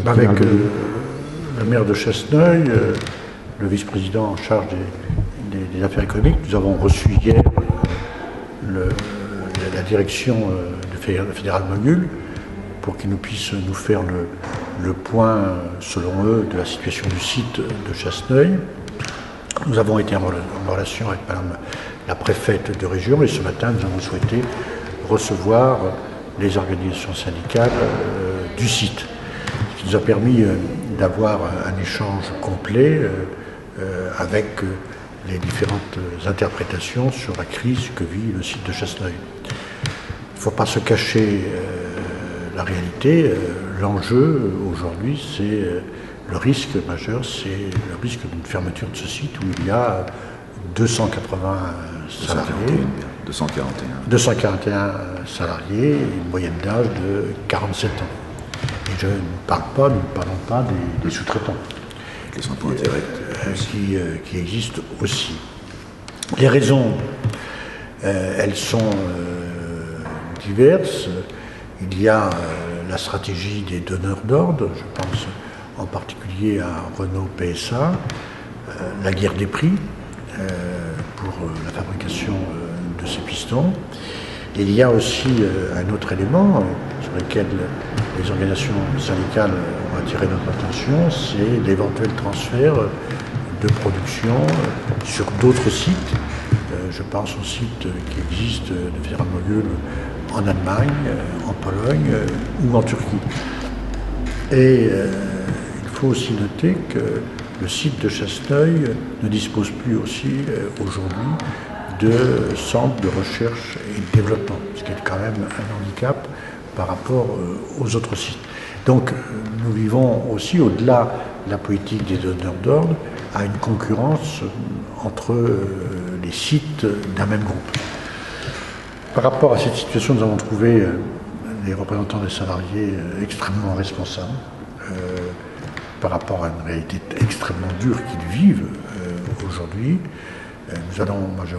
Avec le maire de Chasseneuil, le vice-président en charge des affaires économiques, nous avons reçu hier la direction de Fédéral Mogul pour qu'ils nous puissent nous faire le point, selon eux, de la situation du site de Chasseneuil. Nous avons été en relation avec Madame la préfète de région et ce matin, nous avons souhaité recevoir les organisations syndicales du site, ce qui nous a permis d'avoir un échange complet avec les différentes interprétations sur la crise que vit le site de Chasseneuil. Il ne faut pas se cacher la réalité. L'enjeu aujourd'hui, c'est le risque majeur, c'est le risque d'une fermeture de ce site où il y a 280 salariés. 241 salariés et une moyenne d'âge de 47 ans. Et je ne parle pas, nous ne parlons pas des sous-traitants. Les impôts indirects qui existent aussi. Les raisons, elles sont diverses. Il y a la stratégie des donneurs d'ordre, je pense en particulier à Renault PSA, la guerre des prix pour la fabrication de ces pistons. Et il y a aussi un autre élément sur lequel les organisations syndicales ont attiré notre attention, c'est l'éventuel transfert de production sur d'autres sites. Je pense aux sites qui existent de Fédéral Mogul en Allemagne, en Pologne ou en Turquie. Et il faut aussi noter que le site de Chasseneuil ne dispose plus aussi aujourd'hui de centres de recherche et de développement, ce qui est quand même un handicap par rapport aux autres sites. Donc nous vivons aussi, au-delà de la politique des donneurs d'ordre, à une concurrence entre les sites d'un même groupe. Par rapport à cette situation, nous avons trouvé les représentants des salariés extrêmement responsables par rapport à une réalité extrêmement dure qu'ils vivent aujourd'hui. Nous allons, moi je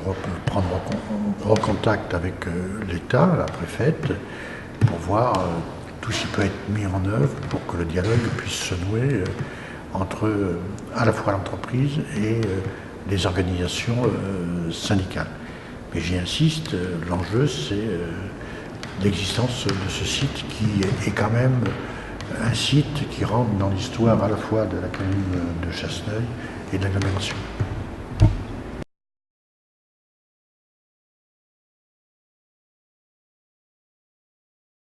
prendre contact avec l'État, la préfète, pour voir tout ce qui peut être mis en œuvre pour que le dialogue puisse se nouer entre à la fois l'entreprise et les organisations syndicales. Mais j'y insiste, l'enjeu c'est l'existence de ce site qui est quand même un site qui rentre dans l'histoire à la fois de la commune de Chasseneuil et de l'agglomération.